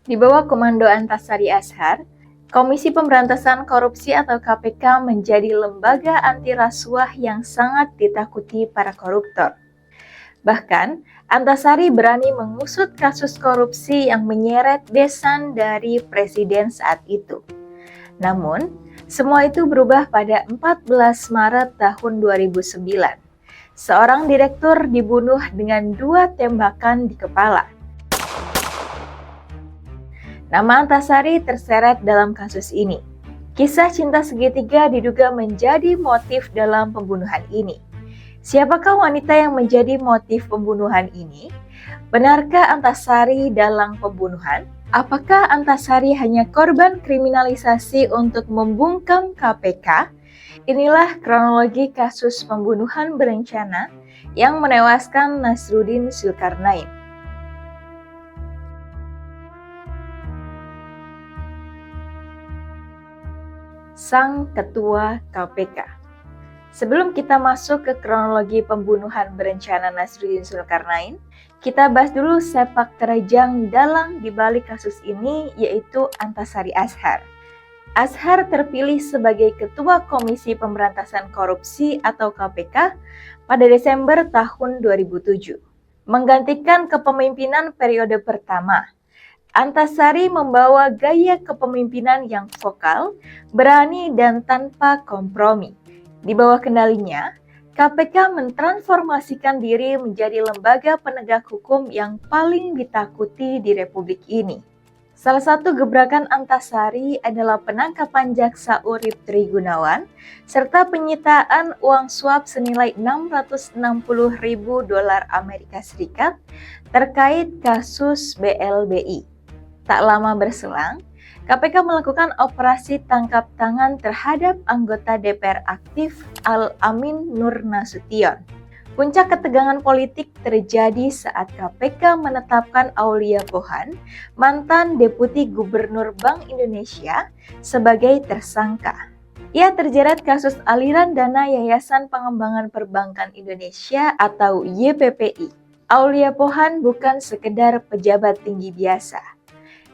Di bawah komando Antasari Azhar, Komisi Pemberantasan Korupsi atau KPK menjadi lembaga anti rasuah yang sangat ditakuti para koruptor. Bahkan, Antasari berani mengusut kasus korupsi yang menyeret besan dari presiden saat itu. Namun, semua itu berubah pada 14 Maret tahun 2009. Seorang direktur dibunuh dengan 2 tembakan di kepala. Nama Antasari terseret dalam kasus ini. Kisah cinta segitiga diduga menjadi motif dalam pembunuhan ini. Siapakah wanita yang menjadi motif pembunuhan ini? Benarkah Antasari dalam pembunuhan? Apakah Antasari hanya korban kriminalisasi untuk membungkam KPK? Inilah kronologi kasus pembunuhan berencana yang menewaskan Nasruddin Zulkarnain. Sang Ketua KPK. Sebelum kita masuk ke kronologi pembunuhan berencana Nasruddin Zulkarnain, kita bahas dulu sepak terjang dalang di balik kasus ini, yaitu Antasari Azhar. Azhar terpilih sebagai Ketua Komisi Pemberantasan Korupsi atau KPK pada Desember tahun 2007. Menggantikan kepemimpinan periode pertama, Antasari membawa gaya kepemimpinan yang vokal, berani, dan tanpa kompromi. Di bawah kendalinya, KPK mentransformasikan diri menjadi lembaga penegak hukum yang paling ditakuti di Republik ini. Salah satu gebrakan Antasari adalah penangkapan Jaksa Urip Trigunawan serta penyitaan uang suap senilai 660.000 dolar Amerika Serikat terkait kasus BLBI. Tak lama berselang, KPK melakukan operasi tangkap tangan terhadap anggota DPR aktif Al-Amin Nur Nasution. Puncak ketegangan politik terjadi saat KPK menetapkan Aulia Pohan, mantan Deputi Gubernur Bank Indonesia, sebagai tersangka. Ia terjerat kasus aliran dana Yayasan Pengembangan Perbankan Indonesia atau YPPI. Aulia Pohan bukan sekedar pejabat tinggi biasa.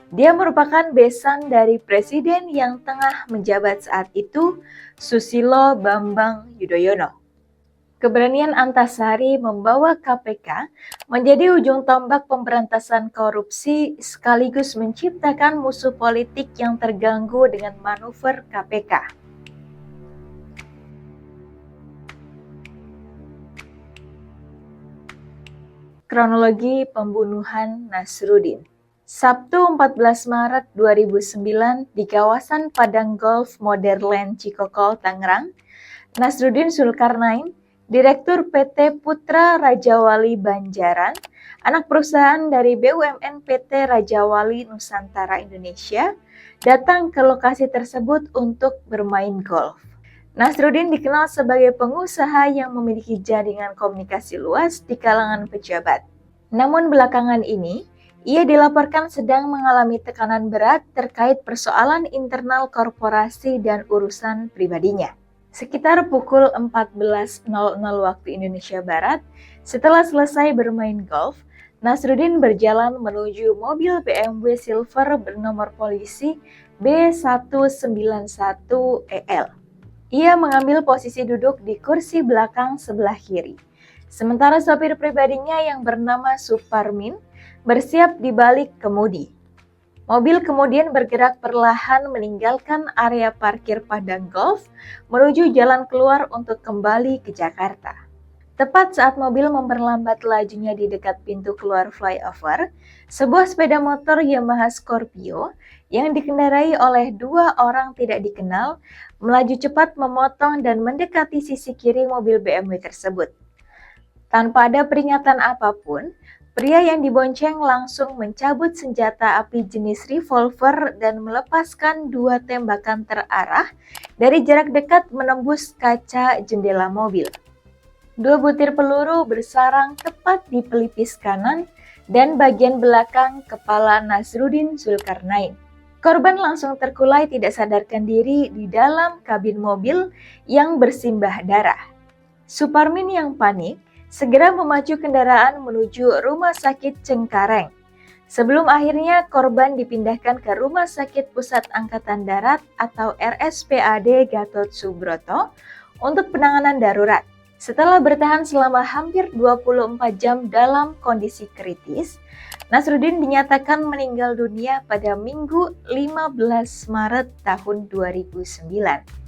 Dia merupakan besan dari presiden yang tengah menjabat saat itu, Susilo Bambang Yudhoyono. Keberanian Antasari membawa KPK menjadi ujung tombak pemberantasan korupsi sekaligus menciptakan musuh politik yang terganggu dengan manuver KPK. Kronologi pembunuhan Nasruddin. Sabtu 14 Maret 2009 di kawasan Padang Golf Modern Cikokol, Tangerang, Nasruddin Zulkarnain, Direktur PT Putra Rajawali Banjaran, anak perusahaan dari BUMN PT Rajawali Nusantara Indonesia, datang ke lokasi tersebut untuk bermain golf. Nasruddin dikenal sebagai pengusaha yang memiliki jaringan komunikasi luas di kalangan pejabat. Namun belakangan ini, ia dilaporkan sedang mengalami tekanan berat terkait persoalan internal korporasi dan urusan pribadinya. Sekitar pukul 14.00 waktu Indonesia Barat, setelah selesai bermain golf, Nasruddin berjalan menuju mobil BMW Silver bernomor polisi B191EL. Ia mengambil posisi duduk di kursi belakang sebelah kiri. Sementara sopir pribadinya yang bernama Suparmin bersiap di balik kemudi. Mobil kemudian bergerak perlahan meninggalkan area parkir Padang Golf menuju jalan keluar untuk kembali ke Jakarta. Tepat saat mobil memperlambat lajunya di dekat pintu keluar flyover, sebuah sepeda motor Yamaha Scorpio yang dikendarai oleh 2 orang tidak dikenal melaju cepat memotong dan mendekati sisi kiri mobil BMW tersebut. Tanpa ada peringatan apapun, pria yang dibonceng langsung mencabut senjata api jenis revolver dan melepaskan 2 tembakan terarah dari jarak dekat menembus kaca jendela mobil. 2 butir peluru bersarang tepat di pelipis kanan dan bagian belakang kepala Nasruddin Zulkarnain. Korban langsung terkulai tidak sadarkan diri di dalam kabin mobil yang bersimbah darah. Suparmin yang panik segera memacu kendaraan menuju Rumah Sakit Cengkareng. Sebelum akhirnya korban dipindahkan ke Rumah Sakit Pusat Angkatan Darat atau RSPAD Gatot Subroto untuk penanganan darurat. Setelah bertahan selama hampir 24 jam dalam kondisi kritis, Nasruddin dinyatakan meninggal dunia pada Minggu 15 Maret tahun 2009.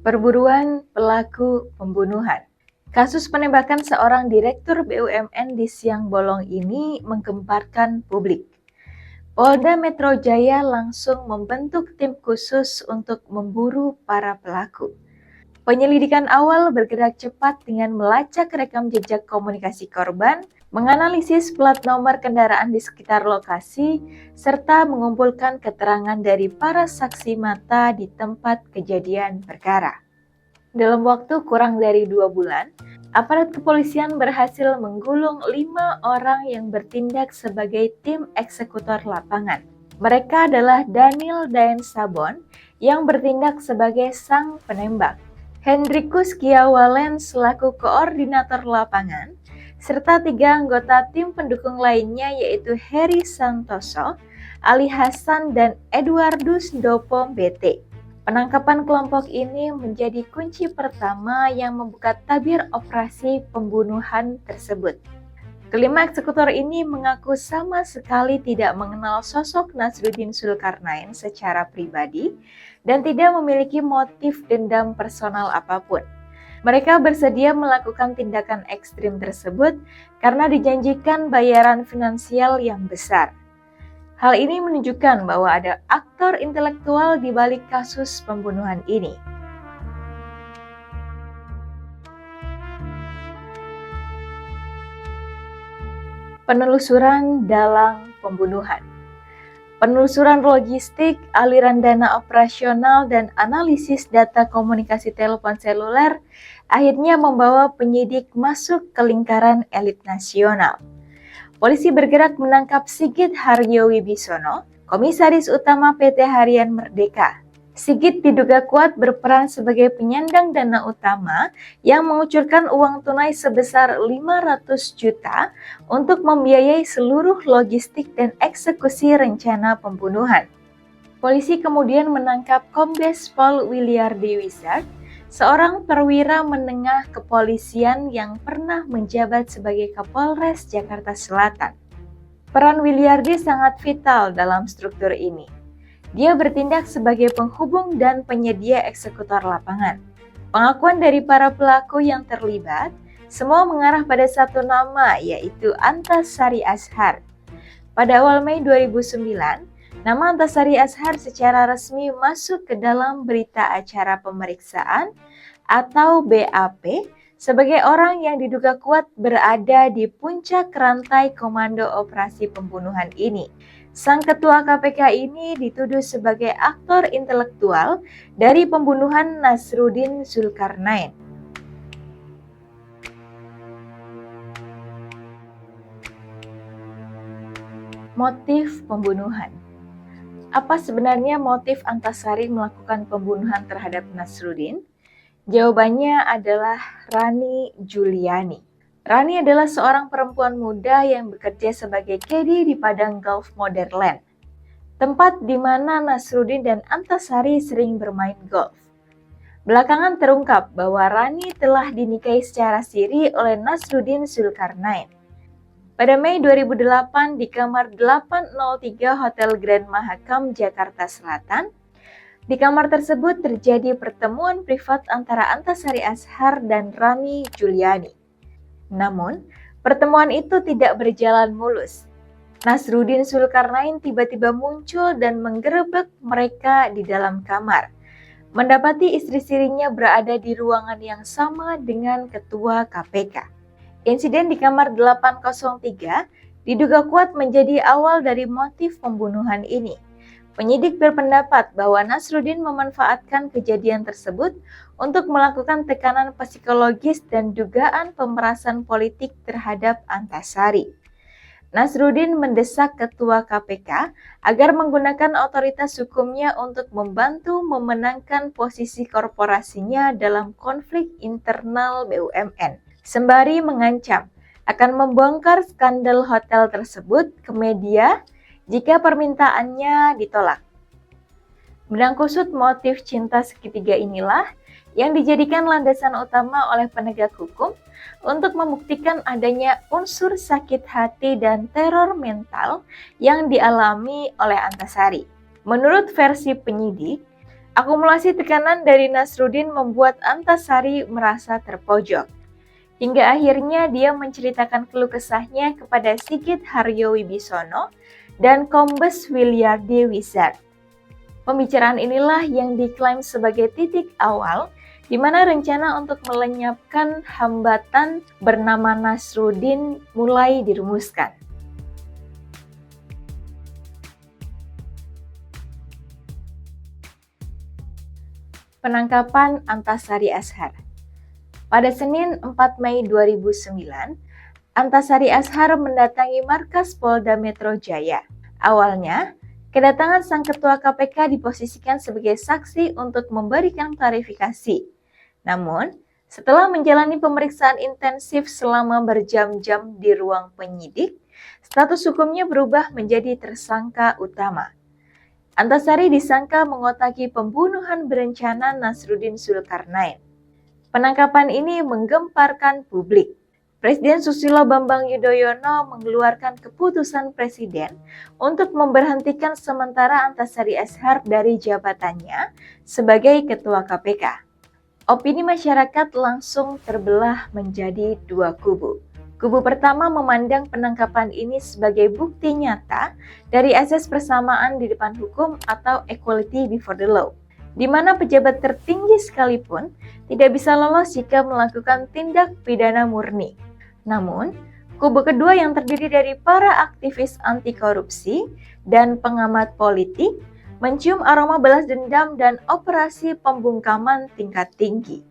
Perburuan pelaku pembunuhan. Kasus penembakan seorang direktur BUMN di Siang Bolong ini menggemparkan publik. Polda Metro Jaya langsung membentuk tim khusus untuk memburu para pelaku. Penyelidikan awal bergerak cepat dengan melacak rekam jejak komunikasi korban, menganalisis plat nomor kendaraan di sekitar lokasi, serta mengumpulkan keterangan dari para saksi mata di tempat kejadian perkara. Dalam waktu kurang dari 2 bulan, aparat kepolisian berhasil menggulung 5 orang yang bertindak sebagai tim eksekutor lapangan. Mereka adalah Daniel Daen Sabon yang bertindak sebagai sang penembak, Hendrikus Kiawalen selaku koordinator lapangan, serta 3 anggota tim pendukung lainnya yaitu Heri Santoso, Ali Hasan, dan Eduardus Dopo BT. Penangkapan kelompok ini menjadi kunci pertama yang membuka tabir operasi pembunuhan tersebut. Kelima eksekutor ini mengaku sama sekali tidak mengenal sosok Nasruddin Zulkarnain secara pribadi dan tidak memiliki motif dendam personal apapun. Mereka bersedia melakukan tindakan ekstrim tersebut karena dijanjikan bayaran finansial yang besar. Hal ini menunjukkan bahwa ada aktor intelektual di balik kasus pembunuhan ini. Penelusuran dalang pembunuhan. Penelusuran logistik, aliran dana operasional, dan analisis data komunikasi telepon seluler akhirnya membawa penyidik masuk ke lingkaran elit nasional. Polisi bergerak menangkap Sigit Haryo Wibisono, Komisaris Utama PT Harian Merdeka. Sigit diduga kuat berperan sebagai penyandang dana utama yang mengucurkan uang tunai sebesar 500 juta untuk membiayai seluruh logistik dan eksekusi rencana pembunuhan. Polisi kemudian menangkap Kombes Pol Williardi Wizard, seorang perwira menengah kepolisian yang pernah menjabat sebagai Kapolres Jakarta Selatan. Peran Williardi sangat vital dalam struktur ini. Dia bertindak sebagai penghubung dan penyedia eksekutor lapangan. Pengakuan dari para pelaku yang terlibat semua mengarah pada satu nama, yaitu Antasari Azhar. Pada awal Mei 2009, nama Antasari Azhar secara resmi masuk ke dalam berita acara pemeriksaan atau BAP sebagai orang yang diduga kuat berada di puncak rantai komando operasi pembunuhan ini. Sang ketua KPK ini dituduh sebagai aktor intelektual dari pembunuhan Nasruddin Zulkarnain. Motif pembunuhan. Apa sebenarnya motif Antasari melakukan pembunuhan terhadap Nasruddin? Jawabannya adalah Rani Juliani. Rani adalah seorang perempuan muda yang bekerja sebagai caddy di Padang Golf Modern, tempat di mana Nasruddin dan Antasari sering bermain golf. Belakangan terungkap bahwa Rani telah dinikahi secara siri oleh Nasruddin Zulkarnain. Pada Mei 2008 di kamar 803 Hotel Grand Mahakam, Jakarta Selatan, di kamar tersebut terjadi pertemuan privat antara Antasari Azhar dan Rani Juliani. Namun, pertemuan itu tidak berjalan mulus. Nasruddin Zulkarnain tiba-tiba muncul dan menggerebek mereka di dalam kamar. Mendapati istri sirinya berada di ruangan yang sama dengan ketua KPK. Insiden di kamar 803 diduga kuat menjadi awal dari motif pembunuhan ini. Penyidik berpendapat bahwa Nasruddin memanfaatkan kejadian tersebut untuk melakukan tekanan psikologis dan dugaan pemerasan politik terhadap Antasari. Nasruddin mendesak Ketua KPK agar menggunakan otoritas hukumnya untuk membantu memenangkan posisi korporasinya dalam konflik internal BUMN, sembari mengancam akan membongkar skandal hotel tersebut ke media jika permintaannya ditolak. Benang kusut motif cinta segitiga inilah yang dijadikan landasan utama oleh penegak hukum untuk membuktikan adanya unsur sakit hati dan teror mental yang dialami oleh Antasari. Menurut versi penyidik, akumulasi tekanan dari Nasruddin membuat Antasari merasa terpojok. Hingga akhirnya dia menceritakan keluh kesahnya kepada Sigit Haryo Wibisono dan Kombes Williardi Wizard. Pembicaraan inilah yang diklaim sebagai titik awal di mana rencana untuk melenyapkan hambatan bernama Nasruddin mulai dirumuskan. Penangkapan Antasari Azhar. Pada Senin 4 Mei 2009, Antasari Azhar mendatangi markas Polda Metro Jaya. Awalnya, kedatangan sang ketua KPK diposisikan sebagai saksi untuk memberikan klarifikasi. Namun, setelah menjalani pemeriksaan intensif selama berjam-jam di ruang penyidik, status hukumnya berubah menjadi tersangka utama. Antasari disangka mengotaki pembunuhan berencana Nasruddin Zulkarnain. Penangkapan ini menggemparkan publik. Presiden Susilo Bambang Yudhoyono mengeluarkan keputusan presiden untuk memberhentikan sementara Antasari Azhar dari jabatannya sebagai ketua KPK. Opini masyarakat langsung terbelah menjadi dua kubu. Kubu pertama memandang penangkapan ini sebagai bukti nyata dari asas persamaan di depan hukum atau equality before the law, di mana pejabat tertinggi sekalipun tidak bisa lolos jika melakukan tindak pidana murni. Namun, kubu kedua yang terdiri dari para aktivis anti korupsi dan pengamat politik mencium aroma balas dendam dan operasi pembungkaman tingkat tinggi.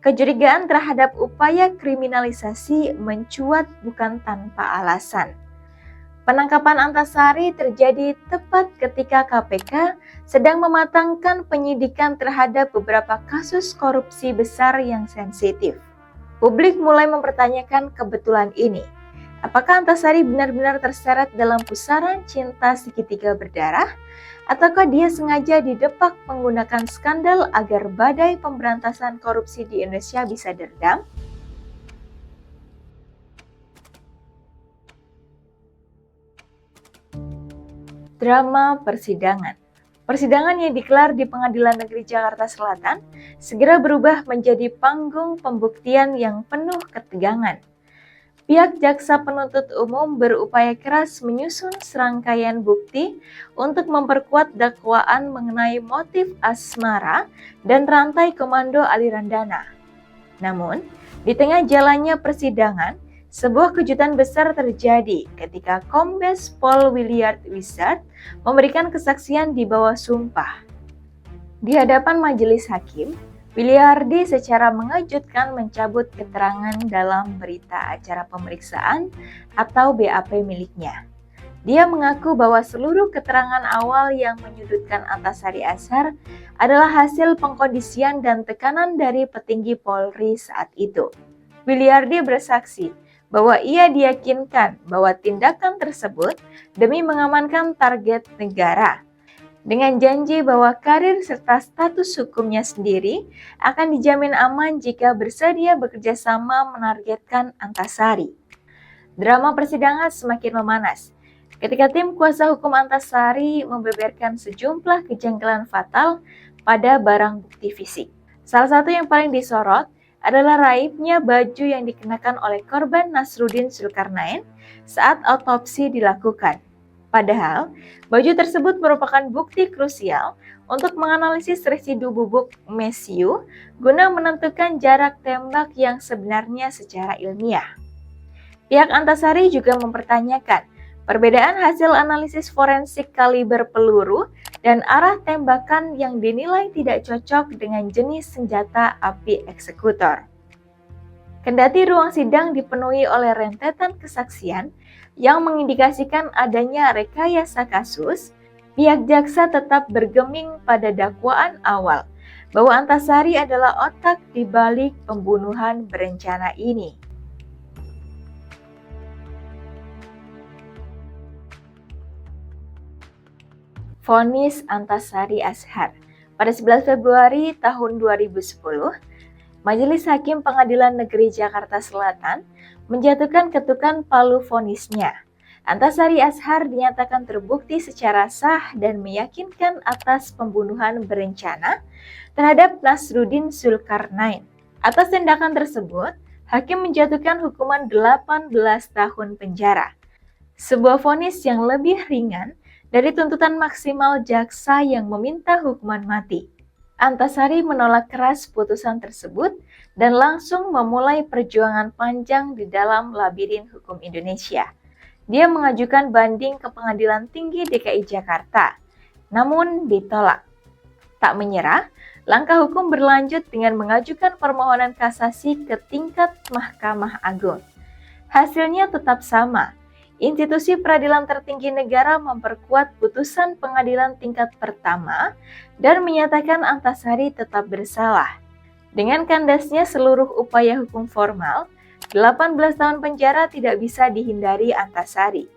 Kecurigaan terhadap upaya kriminalisasi mencuat bukan tanpa alasan. Penangkapan Antasari terjadi tepat ketika KPK sedang mematangkan penyidikan terhadap beberapa kasus korupsi besar yang sensitif. Publik mulai mempertanyakan kebetulan ini. Apakah Antasari benar-benar terseret dalam pusaran cinta segitiga berdarah? Ataukah dia sengaja didepak menggunakan skandal agar badai pemberantasan korupsi di Indonesia bisa diredam? Drama persidangan. Persidangan yang digelar di Pengadilan Negeri Jakarta Selatan segera berubah menjadi panggung pembuktian yang penuh ketegangan. Pihak jaksa penuntut umum berupaya keras menyusun serangkaian bukti untuk memperkuat dakwaan mengenai motif asmara dan rantai komando aliran dana. Namun, di tengah jalannya persidangan, sebuah kejutan besar terjadi ketika Kombes Pol Williardi Wizard memberikan kesaksian di bawah sumpah. Di hadapan majelis hakim, Williardi secara mengejutkan mencabut keterangan dalam berita acara pemeriksaan atau BAP miliknya. Dia mengaku bahwa seluruh keterangan awal yang menyudutkan Antasari Azhar adalah hasil pengkondisian dan tekanan dari petinggi Polri saat itu. Williardi bersaksi bahwa ia diyakinkan bahwa tindakan tersebut demi mengamankan target negara, dengan janji bahwa karir serta status hukumnya sendiri akan dijamin aman jika bersedia bekerja sama menargetkan Antasari. Drama persidangan semakin memanas ketika tim kuasa hukum Antasari membeberkan sejumlah kejanggalan fatal pada barang bukti fisik. Salah satu yang paling disorot adalah raibnya baju yang dikenakan oleh korban Nasruddin Zulkarnain saat autopsi dilakukan. Padahal, baju tersebut merupakan bukti krusial untuk menganalisis residu bubuk mesiu guna menentukan jarak tembak yang sebenarnya secara ilmiah. Pihak Antasari juga mempertanyakan perbedaan hasil analisis forensik kaliber peluru dan arah tembakan yang dinilai tidak cocok dengan jenis senjata api eksekutor. Kendati ruang sidang dipenuhi oleh rentetan kesaksian yang mengindikasikan adanya rekayasa kasus, pihak jaksa tetap bergeming pada dakwaan awal bahwa Antasari adalah otak di balik pembunuhan berencana ini. Vonis Antasari Azhar. Pada 11 Februari tahun 2010, Majelis Hakim Pengadilan Negeri Jakarta Selatan menjatuhkan ketukan palu vonisnya. Antasari Azhar dinyatakan terbukti secara sah dan meyakinkan atas pembunuhan berencana terhadap Nasruddin Zulkarnain. Atas tindakan tersebut, hakim menjatuhkan hukuman 18 tahun penjara. Sebuah vonis yang lebih ringan dari tuntutan maksimal jaksa yang meminta hukuman mati. Antasari menolak keras putusan tersebut dan langsung memulai perjuangan panjang di dalam labirin hukum Indonesia. Dia mengajukan banding ke Pengadilan Tinggi DKI Jakarta, namun ditolak. Tak menyerah, langkah hukum berlanjut dengan mengajukan permohonan kasasi ke tingkat Mahkamah Agung. Hasilnya tetap sama. Institusi peradilan tertinggi negara memperkuat putusan pengadilan tingkat pertama dan menyatakan Antasari tetap bersalah. Dengan kandasnya seluruh upaya hukum formal, 18 tahun penjara tidak bisa dihindari Antasari.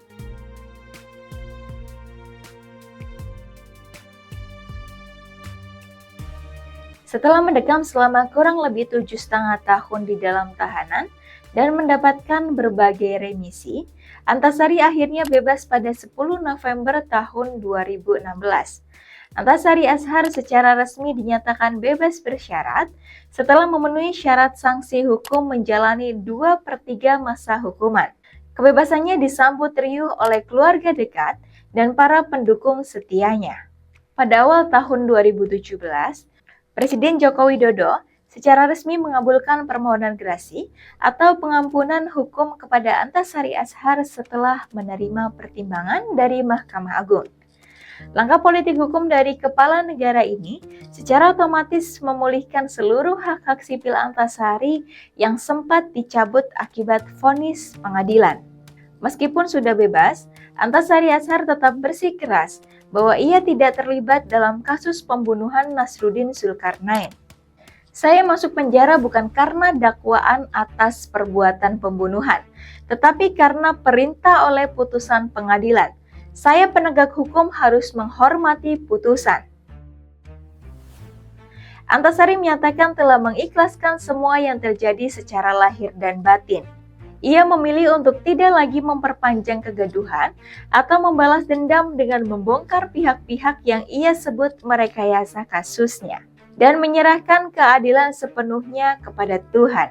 Setelah mendekam selama kurang lebih 7,5 tahun di dalam tahanan dan mendapatkan berbagai remisi, Antasari akhirnya bebas pada 10 November tahun 2016. Antasari Azhar secara resmi dinyatakan bebas bersyarat setelah memenuhi syarat sanksi hukum menjalani 2/3 masa hukuman. Kebebasannya disambut riuh oleh keluarga dekat dan para pendukung setianya. Pada awal tahun 2017, Presiden Joko Widodo secara resmi mengabulkan permohonan gerasi atau pengampunan hukum kepada Antasari Azhar setelah menerima pertimbangan dari Mahkamah Agung. Langkah politik hukum dari kepala negara ini secara otomatis memulihkan seluruh hak-hak sipil Antasari yang sempat dicabut akibat vonis pengadilan. Meskipun sudah bebas, Antasari Azhar tetap bersikeras bahwa ia tidak terlibat dalam kasus pembunuhan Nasruddin Zulkarnain. Saya masuk penjara bukan karena dakwaan atas perbuatan pembunuhan, tetapi karena perintah oleh putusan pengadilan. Saya penegak hukum harus menghormati putusan. Antasari menyatakan telah mengikhlaskan semua yang terjadi secara lahir dan batin. Ia memilih untuk tidak lagi memperpanjang kegaduhan atau membalas dendam dengan membongkar pihak-pihak yang ia sebut merekayasa kasusnya dan menyerahkan keadilan sepenuhnya kepada Tuhan.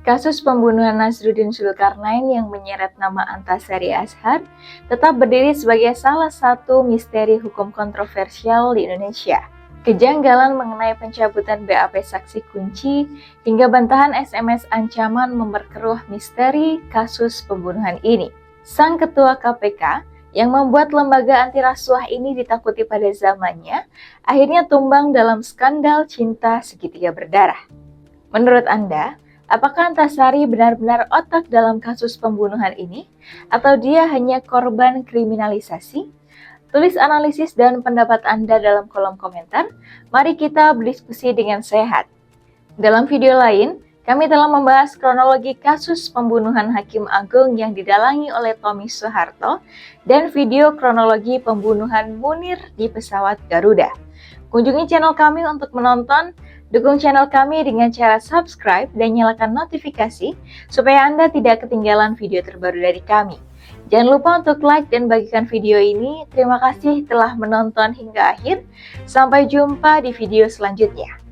Kasus pembunuhan Nasruddin Zulkarnain yang menyeret nama Antasari Azhar tetap berdiri sebagai salah satu misteri hukum kontroversial di Indonesia. Kejanggalan mengenai pencabutan BAP saksi kunci hingga bantahan SMS ancaman memperkeruh misteri kasus pembunuhan ini. Sang ketua KPK yang membuat lembaga anti rasuah ini ditakuti pada zamannya akhirnya tumbang dalam skandal cinta segitiga berdarah. Menurut Anda, apakah Antasari benar-benar otak dalam kasus pembunuhan ini atau dia hanya korban kriminalisasi? Tulis analisis dan pendapat Anda dalam kolom komentar. Mari kita berdiskusi dengan sehat. Dalam video lain, kami telah membahas kronologi kasus pembunuhan Hakim Agung yang didalangi oleh Tommy Soeharto dan video kronologi pembunuhan Munir di pesawat Garuda. Kunjungi channel kami untuk menonton. Dukung channel kami dengan cara subscribe dan nyalakan notifikasi supaya Anda tidak ketinggalan video terbaru dari kami. Jangan lupa untuk like dan bagikan video ini. Terima kasih telah menonton hingga akhir. Sampai jumpa di video selanjutnya.